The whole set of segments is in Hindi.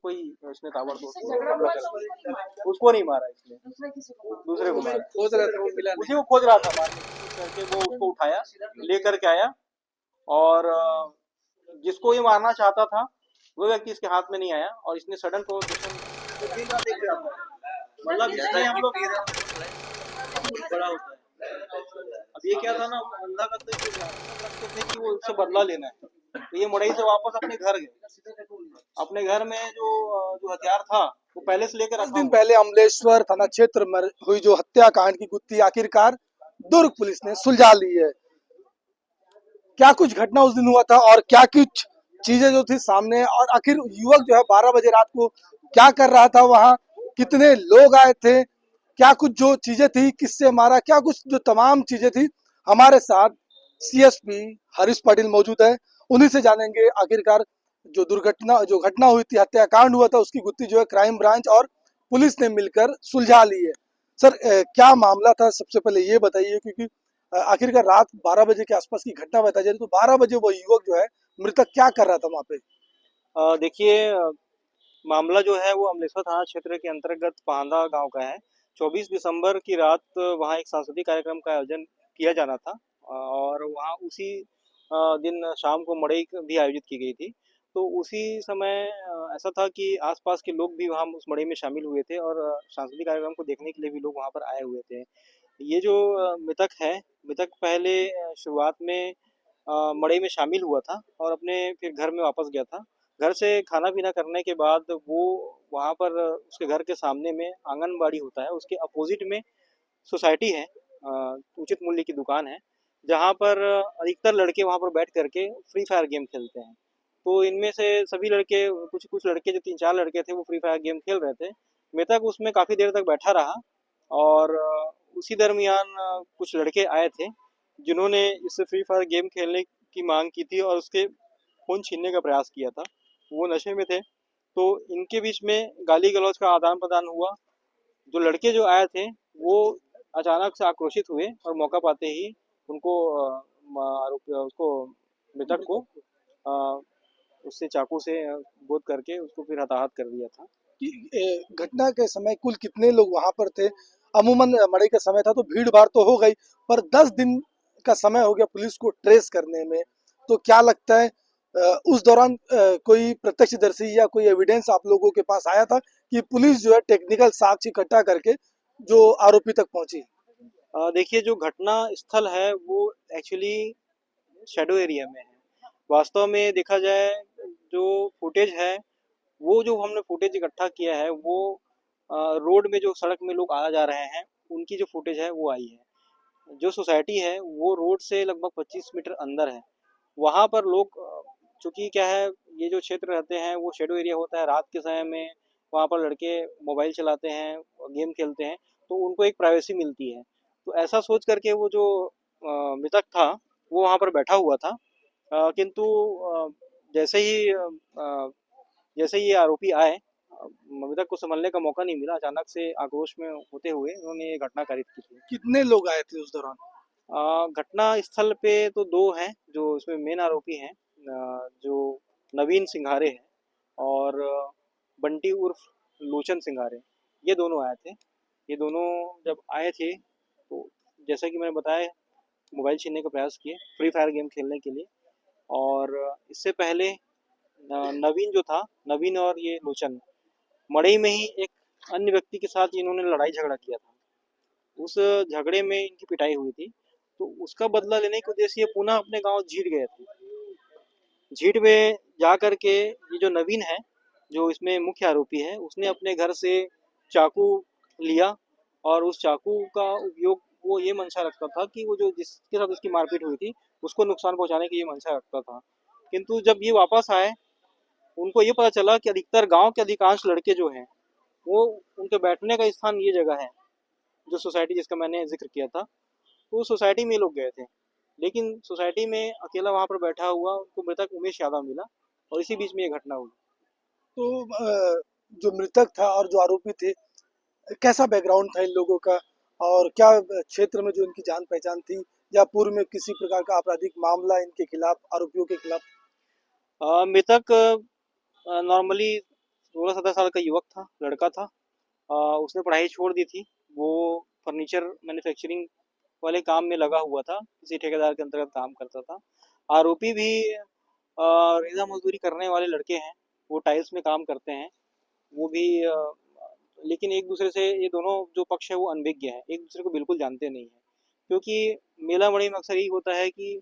उसको ही इसने ताबड़तोड़ हमला कर दिया। उसको नहीं मारा इसने, दूसरे को मारा। खोज रहा था वो मिला उसी को खोज रहा था मारने की कोशिश करके, वो उसको उठाया लेकर के आया, और जिसको ये मारना चाहता था वो व्यक्ति इसके हाथ में नहीं आया, और इसने सडन प्रोवोकेशन मतलब इसलिए हम लोग बड़ा होता है। अब ये क्या था ना, अंधा करते थे कि वो उससे बदला लेना है, तो ये मड़ई से वापस अपने घर गए। अपने घर में जो हथियार था वो पहले से लेकर 10 रखा दिन हुआ। पहले अमलेश्वर थाना क्षेत्र में हुई जो हत्याकांड की गुत्थी आखिरकार दुर्ग पुलिस ने सुलझा ली है। क्या कुछ घटना उस दिन हुआ था और क्या कुछ चीजें जो थी सामने, और आखिर युवक जो है 12 बजे रात को क्या कर रहा था वहां, कितने लोग आए थे, क्या कुछ जो चीजें थी, किससे मारा, क्या कुछ जो तमाम चीजें थी, हमारे साथ सीएसपी हरीश पाटिल मौजूद है। उन्हीं से जानेंगे आखिरकार जो घटना हुई थी, हत्याकांड हुआ था, उसकी गुत्थी जो है क्राइम ब्रांच और पुलिस ने मिलकर सुलझा ली है। सर, क्या मामला था, सबसे पहले ये बताइए, क्योंकि आखिरकार रात 12 बजे के आसपास की घटना बताई जा रही, तो 12 बजे वो युवक जो है मृतक क्या कर रहा था वहां पे? देखिए, मामला जो है वो अमलेश्वर थाना क्षेत्र के अंतर्गत पांदा गांव का है। 24 दिसंबर की रात वहाँ एक सांस्कृतिक कार्यक्रम का आयोजन किया जाना था, और वहाँ उसी दिन शाम को मड़ई भी आयोजित की गई थी। तो उसी समय ऐसा था कि आसपास के लोग भी वहाँ उस मड़ई में शामिल हुए थे, और सांस्कृतिक कार्यक्रम को देखने के लिए भी लोग वहाँ पर आए हुए थे। ये जो मृतक है, मृतक पहले शुरुआत में मड़ई में शामिल हुआ था और अपने फिर घर में वापस गया था। घर से खाना पीना करने के बाद वो वहाँ पर उसके घर के सामने में आंगनबाड़ी होता है, उसके अपोजिट में सोसाइटी है, उचित मूल्य की दुकान है, जहाँ पर अधिकतर लड़के वहाँ पर बैठ करके फ्री फायर गेम खेलते हैं। तो इनमें से सभी लड़के, कुछ कुछ लड़के, जो 3-4 लड़के थे, वो फ्री फायर गेम खेल रहे थे। मृतक उसमें काफ़ी देर तक बैठा रहा, और उसी दरमियान कुछ लड़के आए थे जिन्होंने इससे फ्री फायर गेम खेलने की मांग की थी और उसके फ़ोन छीनने का प्रयास किया था। वो नशे में थे, तो इनके बीच में गाली गलौज का आदान प्रदान हुआ। जो लड़के जो आए थे वो अचानक से आक्रोशित हुए, और मौका पाते ही उनको आरोप उसको मृतक को अ, उससे चाकू से गोद करके उसको फिर हताहत कर दिया था। कि घटना के समय कुल कितने लोग वहां पर थे? अमूमन मड़ई का समय था तो भीड़ भाड़ तो हो गई, पर 10 दिन का समय हो गया पुलिस को ट्रेस करने में, तो क्या लगता है उस दौरान कोई प्रत्यक्षदर्शी या कोई एविडेंस आप लोगों के पास आया था कि पुलिस जो है टेक्निकल साक्ष्य इकट्ठा करके जो आरोपी तक पहुंची? देखिए, जो घटना स्थल है वो एक्चुअली शैडो एरिया में है। वास्तव में देखा जाए, जो फुटेज है, वो जो हमने फुटेज इकट्ठा किया है वो रोड में जो सड़क में लोग आ जा रहे हैं उनकी जो फुटेज है वो आई है। जो सोसाइटी है वो रोड से लगभग 25 मीटर अंदर है। वहाँ पर लोग चूंकि क्या है, ये जो क्षेत्र रहते हैं वो शेडो एरिया होता है, रात के समय में वहाँ पर लड़के मोबाइल चलाते हैं, गेम खेलते हैं, तो उनको एक प्राइवेसी मिलती है। तो ऐसा सोच करके वो जो मृतक था वो वहाँ पर बैठा हुआ था, किंतु अ, जैसे ही अ, अ, जैसे ही ये आरोपी आए, मृतक को संभलने का मौका नहीं मिला, अचानक से आक्रोश में होते हुए उन्होंने ये घटना कारित की थी। कितने लोग आए थे उस दौरान? घटना स्थल पे तो दो हैं जो इसमें मेन आरोपी हैं, जो नवीन सिंघारे हैं, और बंटी उर्फ लोचन सिंघारे, ये दोनों आए थे। ये दोनों जब आए थे तो जैसा कि मैंने बताया, मोबाइल छीनने का प्रयास किए फ्री फायर गेम खेलने के लिए। और इससे पहले नवीन जो था, नवीन और ये लोचन मड़ई में ही एक अन्य व्यक्ति के साथ इन्होंने लड़ाई झगड़ा किया था। उस झगड़े में इनकी पिटाई हुई थी, तो उसका बदला लेने के उद्देश्य ये पुनः अपने गांव झीट गए थे। झीट में जा कर के ये जो नवीन है, जो इसमें मुख्य आरोपी है, उसने अपने घर से चाकू लिया, और उस चाकू का उपयोग वो ये मंशा रखता था कि वो जो जिसके साथ उसकी मारपीट हुई थी उसको नुकसान पहुंचाने की ये मंशा रखता था। किंतु जब ये वापस आए, उनको ये पता चला कि अधिकतर गांव के अधिकांश लड़के जो हैं वो, उनके बैठने का स्थान ये जगह है, जो सोसाइटी जिसका मैंने जिक्र किया था, तो उस सोसाइटी में लोग गए थे। लेकिन सोसाइटी में अकेला वहां पर बैठा हुआ उनको मृतक उमेश यादव मिला, और इसी बीच में ये घटना हुई। तो जो मृतक था और जो आरोपी थे, कैसा बैकग्राउंड था इन लोगों का, और क्या क्षेत्र में जो इनकी जान पहचान थी, या पूर्व में किसी प्रकार का आपराधिक मामला इनके खिलाफ, आरोपियों के खिलाफ? मृतक नॉर्मली 16-17 साल का युवक था, लड़का था। उसने पढ़ाई छोड़ दी थी। वो फर्नीचर मैन्युफैक्चरिंग वाले काम में लगा हुआ था, किसी ठेकेदार के अंतर्गत काम करता था। आरोपी भी रेज़ा मजदूरी करने वाले लड़के हैं, वो टाइल्स में काम करते हैं। वो भी लेकिन एक दूसरे से ये दोनों जो पक्ष है वो अनभिज्ञ है, एक दूसरे को बिल्कुल जानते नहीं है। क्योंकि मेला मड़ई में अक्सर यही होता है कि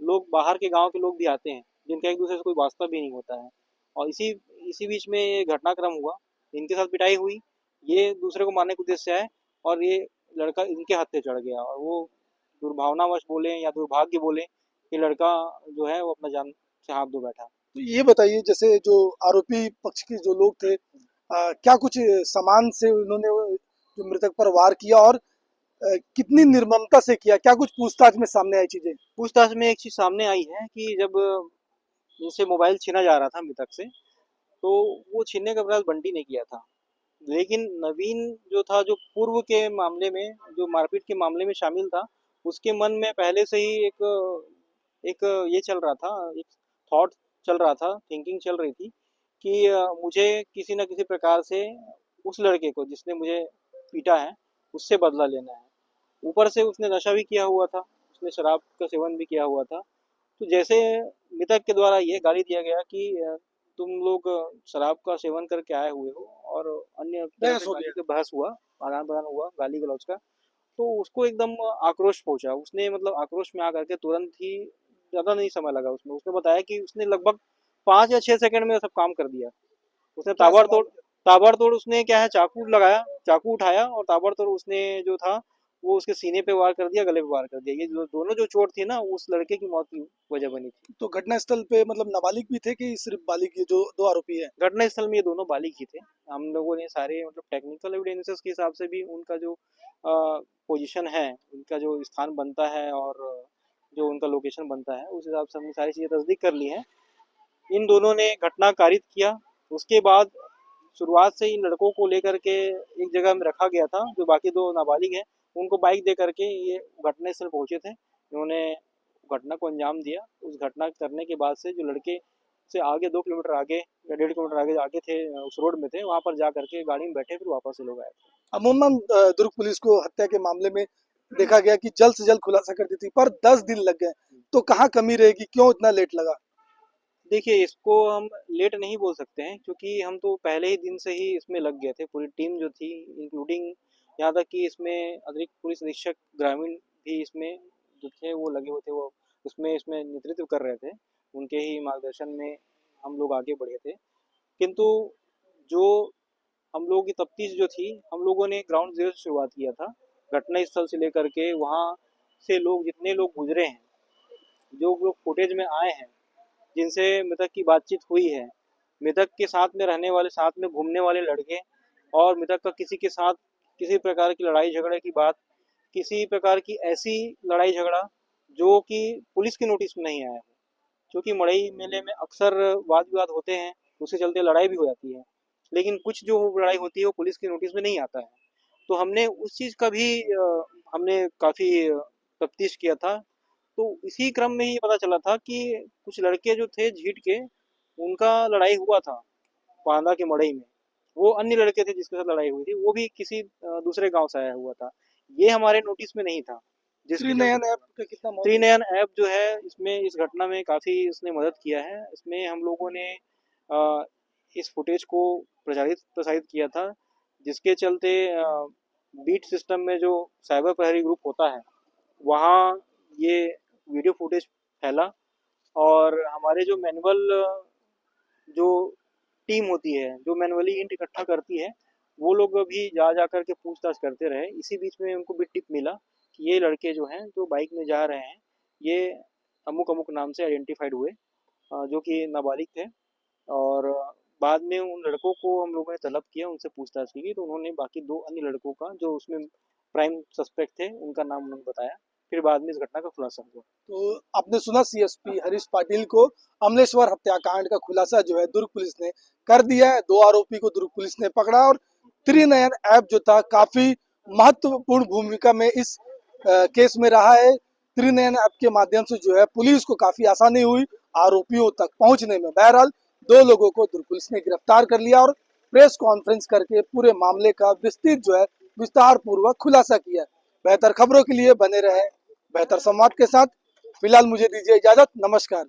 लोग बाहर के गांव के लोग भी आते हैं, जिनका एक दूसरे से कोई वास्ता भी नहीं होता है। और इसी इसी बीच में ये घटनाक्रम हुआ, इनके साथ पिटाई हुई, ये दूसरे को मारने के उद्देश्य से आए और ये लड़का इनके हाथ पे चढ़ गया और वो दुर्भावनावश बोले या दुर्भाग्य बोले, ये लड़का जो है वो अपना जान से हाथ धो बैठा। तो ये बताइए, जैसे जो आरोपी पक्ष के जो लोग थे, क्या कुछ सामान से उन्होंने जो मृतक पर वार किया, और कितनी निर्ममता से किया, क्या कुछ पूछताछ में सामने आई चीजें? पूछताछ में एक चीज सामने आई है कि जब इनसे मोबाइल छीना जा रहा था मृतक से, तो वो छीनने का प्रयास बंटी ने किया था। लेकिन नवीन जो था, जो पूर्व के मामले में, जो मारपीट के मामले में शामिल था, उसके मन में पहले से ही एक एक ये चल रहा था, एक थॉट चल रहा था, थिंकिंग चल रही थी कि मुझे किसी न किसी प्रकार से उस लड़के को जिसने मुझे पीटा है उससे बदला लेना है। ऊपर से उसने नशा भी किया हुआ था, उसने शराब का सेवन भी किया हुआ था। तो जैसे मृतक के द्वारा ये गाली दिया गया कि तुम लोग शराब का सेवन करके आए हुए हो, और अन्य तरह बहस से हो गाली गया। का बहस हुआ, आदान प्रदान हुआ गाली गलौज का। तो उसको एकदम आक्रोश पहुंचा, उसने मतलब आक्रोश में आकर के तुरंत ही, ज्यादा नहीं समय लगा उसमें, उसने बताया कि उसने लगभग 5 या 6 सेकंड में सब काम कर दिया। उसने क्या सामान? ताबड़तोड़ उसने क्या है, चाकू लगाया, चाकू उठाया और ताबड़तोड़ उसने जो था वो उसके सीने पे वार कर दिया, गले पे वार कर दिया। ये जो दोनों जो चोट थी ना, उस लड़के की मौत की वजह बनी थी। तो घटनास्थल पे मतलब नाबालिग भी थे कि सिर्फ बालिग, ये जो दो आरोपी है? घटना स्थल में ये दोनों बालिग ही थे। हम लोगों ने सारे मतलब टेक्निकल एविडेंसेस के हिसाब से भी उनका जो पोजीशन है, उनका जो स्थान बनता है और जो उनका लोकेशन बनता है, उस हिसाब से हमने सारी चीज़ें तस्दीक कर ली हैं। इन दोनों ने घटना कारित किया। उसके बाद शुरुआत से इन लड़कों को लेकर के एक जगह में रखा गया था, जो बाकी दो नाबालिग हैं उनको बाइक दे करके ये घटना स्थल पहुंचे थे। इन्होंने घटना को अंजाम दिया। उस घटना करने के बाद से जो लड़के से आगे 2 किलोमीटर आगे या 1.5 किलोमीटर आगे आगे थे, उस रोड में थे, वहां पर जा करके गाड़ी में बैठे, फिर वापस से लोग आए थे। अमूमन दुर्ग पुलिस को हत्या के मामले में देखा गया कि जल्द से जल्द खुलासा करती थी, पर 10 दिन लग गए। तो कहाँ कमी रहेगी, क्यों इतना लेट लगा? देखिए, इसको हम लेट नहीं बोल सकते हैं, क्योंकि हम तो पहले ही दिन से ही इसमें लग गए थे। पूरी टीम जो थी, इंक्लूडिंग यहाँ तक कि इसमें अतिरिक्त पुलिस अधीक्षक ग्रामीण भी इसमें जो थे वो लगे हुए थे, वो उसमें इसमें नेतृत्व कर रहे थे। उनके ही मार्गदर्शन में हम लोग आगे बढ़े थे। किंतु जो हम लोगों की तफ्तीश जो थी, हम लोगों ने ग्राउंड जीरो से शुरुआत किया था। घटना स्थल से लेकर के वहाँ से लोग, जितने लोग गुजरे हैं, जो लोग फुटेज में आए हैं, जिनसे मृतक की बातचीत हुई है, मृतक के साथ में रहने वाले, साथ में घूमने वाले लड़के, और मृतक का किसी के साथ किसी प्रकार की लड़ाई झगड़े की बात, किसी प्रकार की ऐसी लड़ाई झगड़ा जो कि पुलिस की नोटिस में नहीं आया है। क्योंकि मड़ई मेले में अक्सर वाद विवाद होते हैं, उसके चलते लड़ाई भी हो जाती है, लेकिन कुछ जो लड़ाई होती है वो पुलिस की नोटिस में नहीं आता है। तो हमने उस चीज़ का भी हमने काफ़ी तफ्तीश किया था। तो इसी क्रम में ये पता चला था कि कुछ लड़के जो थे झीट के, उनका लड़ाई हुआ था बांदा के मड़ई में। वो अन्य लड़के थे जिसके साथ लड़ाई हुई थी, वो भी किसी दूसरे गांव से आया हुआ था। ये हमारे नोटिस में नहीं था, जिसके चलते त्रिनयन ऐप का कितना महत्व? त्रिनयन ऐप जो है इसमें, इस घटना में काफ़ी इसने मदद किया है। इसमें हम लोगों ने अ, इस फुटेज को प्रचारित प्रसारित किया था, जिसके चलते बीट सिस्टम में जो साइबर प्रहरी ग्रुप होता है, वहाँ ये वीडियो फुटेज फैला। और हमारे जो मैनुअल जो टीम होती है, जो मैनुअली इंट इकट्ठा करती है, वो लोग भी जा जा करके पूछताछ करते रहे। इसी बीच में उनको भी टिप मिला कि ये लड़के जो हैं, जो बाइक में जा रहे हैं, ये अमुक अमुक नाम से आइडेंटिफाइड हुए, जो कि नाबालिग थे। और बाद में उन लड़कों को हम लोगों ने तलब किया, उनसे पूछताछ की, तो उन्होंने बाकी दो अन्य लड़कों का, जो उसमें प्राइम सस्पेक्ट थे, उनका नाम उन्होंने बताया। फिर बाद में इस घटना का खुलासा हुआ। तो आपने सुना सीएसपी हरीश पाटिल को, अमलेश्वर हत्याकांड का खुलासा जो है दुर्ग पुलिस ने कर दिया है। 2 आरोपी को दुर्ग पुलिस ने पकड़ा, और त्रिनयन ऐप जो था काफी महत्वपूर्ण भूमिका में इस केस में रहा है। त्रिनयन ऐप के माध्यम से जो है पुलिस को काफी आसानी हुई आरोपियों तक पहुंचने में। बहरहाल 2 लोगों को दुर्ग पुलिस ने गिरफ्तार कर लिया, और प्रेस कॉन्फ्रेंस करके पूरे मामले का विस्तृत जो है विस्तार पूर्वक खुलासा किया। बेहतर खबरों के लिए बने रहे बेहतर संवाद के साथ। फिलहाल मुझे दीजिए इजाजत, नमस्कार।